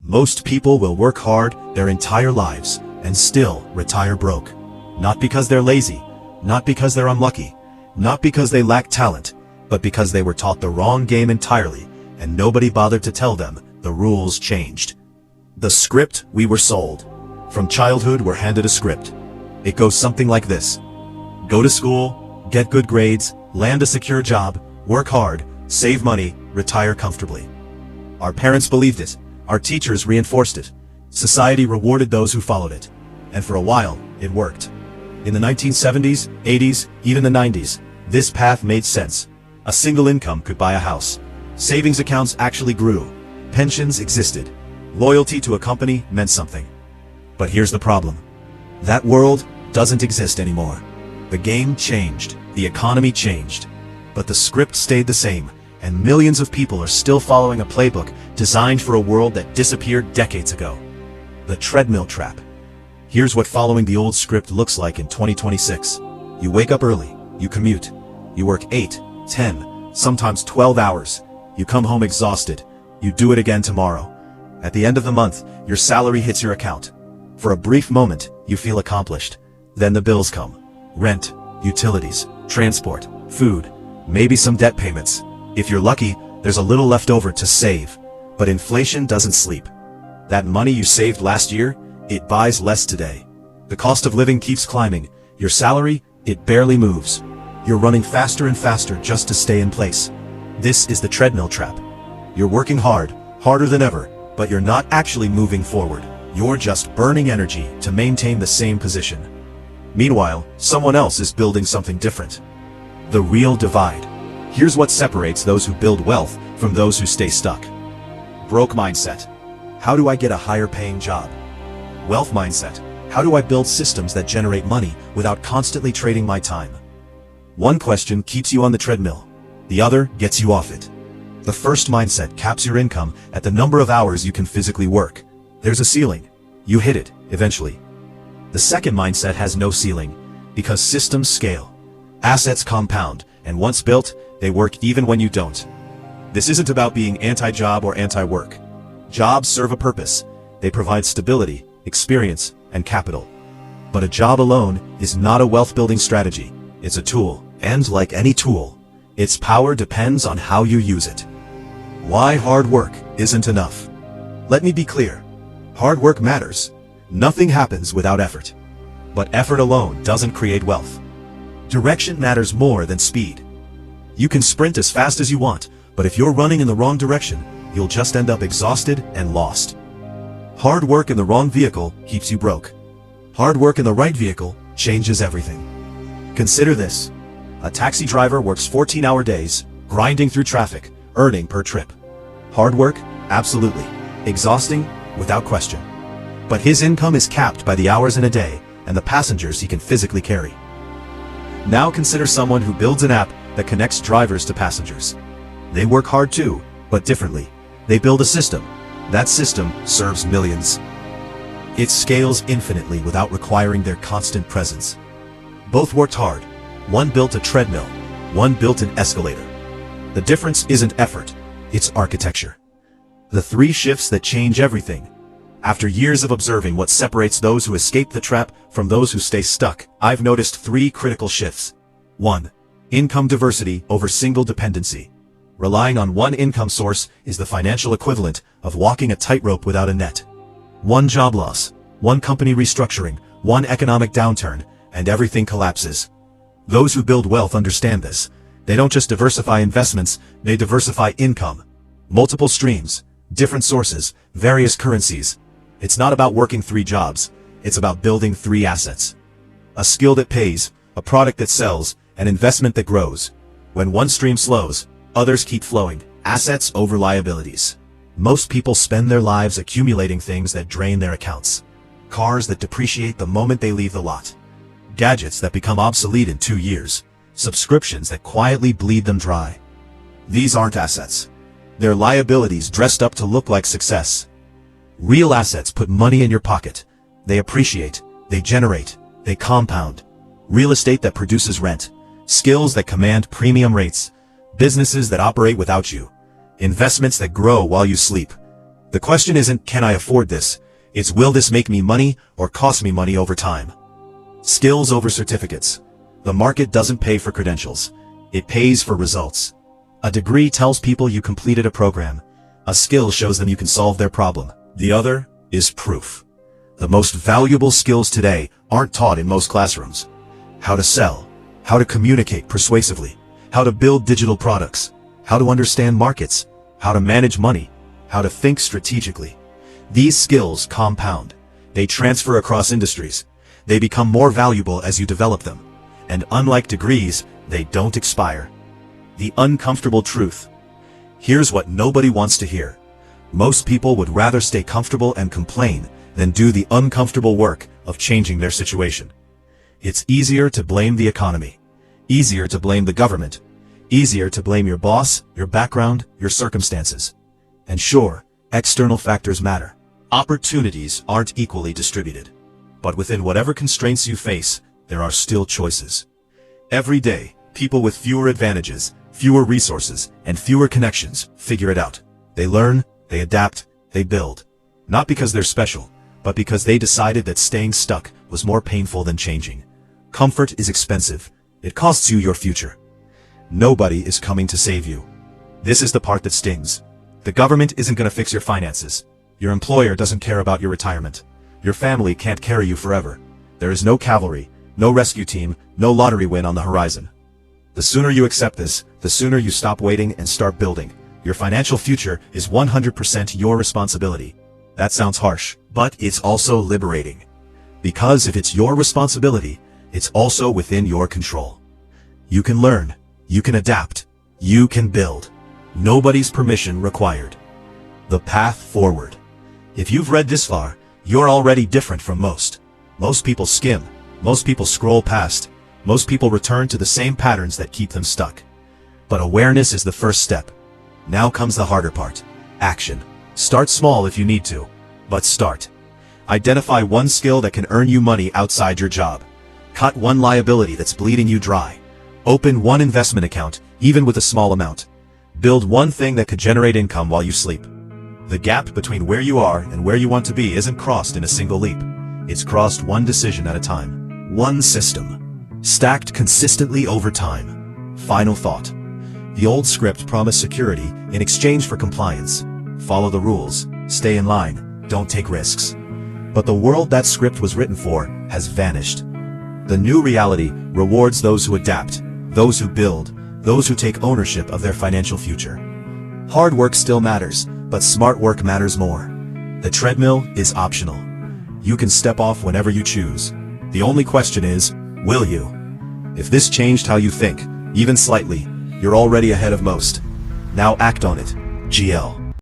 Most people will work hard their entire lives and still retire broke. Not because they're lazy, not because they're unlucky, not because they lack talent, but because they were taught the wrong game entirely and nobody bothered to tell them the rules changed. The script we were sold. From childhood, we're handed a script. It goes something like this. Go to school, get good grades, land a secure job, work hard, save money, retire comfortably. Our parents believed it. Our teachers reinforced it. Society rewarded those who followed it. And for a while, it worked. In the 1970s, 80s, even the 90s, this path made sense. A single income could buy a house. Savings accounts actually grew. Pensions existed. Loyalty to a company meant something. But here's the problem. That world doesn't exist anymore. The game changed. The economy changed. But the script stayed the same, and millions of people are still following a playbook designed for a world that disappeared decades ago. The treadmill trap. Here's what following the old script looks like in 2026. You wake up early. You commute. You work 8, 10, sometimes 12 hours. You come home exhausted. You do it again tomorrow. At the end of the month, your salary hits your account. For a brief moment, you feel accomplished. Then the bills come. Rent, utilities, transport, food, maybe some debt payments. If you're lucky, there's a little left over to save. But inflation doesn't sleep. That money you saved last year, it buys less today. The cost of living keeps climbing. Your salary, it barely moves. You're running faster and faster just to stay in place. This is the treadmill trap. You're working hard, harder than ever, but you're not actually moving forward. You're just burning energy to maintain the same position. Meanwhile, someone else is building something different. The real divide. Here's what separates those who build wealth from those who stay stuck. Broke mindset. How do I get a higher paying job? Wealth mindset. How do I build systems that generate money without constantly trading my time? One question keeps you on the treadmill. The other gets you off it. The first mindset caps your income at the number of hours you can physically work. There's a ceiling. You hit it, eventually. The second mindset has no ceiling, because systems scale. Assets compound, and once built, they work even when you don't. This isn't about being anti-job or anti-work. Jobs serve a purpose. They provide stability, experience, and capital. But a job alone is not a wealth-building strategy. It's a tool, and like any tool, its power depends on how you use it. Why hard work isn't enough? Let me be clear. Hard work matters. Nothing happens without effort. But effort alone doesn't create wealth. Direction matters more than speed. You can sprint as fast as you want, but if you're running in the wrong direction, you'll just end up exhausted and lost. Hard work in the wrong vehicle keeps you broke. Hard work in the right vehicle changes everything. Consider this. A taxi driver works 14-hour days, grinding through traffic, earning per trip. Hard work? Absolutely. Exhausting? Without question. But his income is capped by the hours in a day and the passengers he can physically carry. Now consider someone who builds an app that connects drivers to passengers. They work hard too, but differently. They build a system. That system serves millions. It scales infinitely without requiring their constant presence. Both worked hard. One built a treadmill. One built an escalator. The difference isn't effort, it's architecture. The 3 shifts that change everything. After years of observing what separates those who escape the trap from those who stay stuck, I've noticed 3 critical shifts. 1. Income diversity over single dependency. Relying on one income source is the financial equivalent of walking a tightrope without a net. One job loss, one company restructuring, one economic downturn, and everything collapses. Those who build wealth understand this. They don't just diversify investments, they diversify income. Multiple streams, different sources, various currencies. It's not about working 3 jobs, it's about building 3 assets. A skill that pays, a product that sells, an investment that grows. When one stream slows, others keep flowing. Assets over liabilities. Most people spend their lives accumulating things that drain their accounts. Cars that depreciate the moment they leave the lot. Gadgets that become obsolete in 2 years. Subscriptions that quietly bleed them dry. These aren't assets. They're liabilities dressed up to look like success. Real assets put money in your pocket. They appreciate, they generate, they compound. Real estate that produces rent. Skills that command premium rates. Businesses that operate without you. Investments that grow while you sleep. The question isn't, can I afford this? It's, will this make me money or cost me money over time? Skills over certificates. The market doesn't pay for credentials. It pays for results. A degree tells people you completed a program. A skill shows them you can solve their problem. The other is proof. The most valuable skills today aren't taught in most classrooms. How to sell, how to communicate persuasively, how to build digital products, how to understand markets, how to manage money, how to think strategically. These skills compound. They transfer across industries. They become more valuable as you develop them. And unlike degrees, they don't expire. The uncomfortable truth. Here's what nobody wants to hear. Most people would rather stay comfortable and complain than do the uncomfortable work of changing their situation. It's easier to blame the economy, easier to blame the government, easier to blame your boss, your background, your circumstances. And sure, external factors matter. Opportunities aren't equally distributed. But within whatever constraints you face, there are still choices. Every day, people with fewer advantages, fewer resources, and fewer connections figure it out. They learn, they adapt, they build. Not because they're special, but because they decided that staying stuck was more painful than changing. Comfort is expensive. It costs you your future. Nobody is coming to save you. This is the part that stings. The government isn't going to fix your finances. Your employer doesn't care about your retirement. Your family can't carry you forever. There is no cavalry, no rescue team, no lottery win on the horizon. The sooner you accept this, the sooner you stop waiting and start building. Your financial future is 100% your responsibility. That sounds harsh, but it's also liberating. Because if it's your responsibility, it's also within your control. You can learn, you can adapt, you can build. Nobody's permission required. The path forward. If you've read this far, you're already different from most. Most people skim, most people scroll past, most people return to the same patterns that keep them stuck. But awareness is the first step. Now comes the harder part. Action. Start small if you need to, but start. Identify one skill that can earn you money outside your job. Cut one liability that's bleeding you dry. Open one investment account, even with a small amount. Build one thing that could generate income while you sleep. The gap between where you are and where you want to be isn't crossed in a single leap. It's crossed one decision at a time. One system. Stacked consistently over time. Final thought. The old script promised security in exchange for compliance. Follow the rules, stay in line, don't take risks. But the world that script was written for has vanished. The new reality rewards those who adapt, those who build, those who take ownership of their financial future. Hard work still matters, but smart work matters more. The treadmill is optional. You can step off whenever you choose. The only question is, will you? If this changed how you think, even slightly, you're already ahead of most. Now act on it. GL.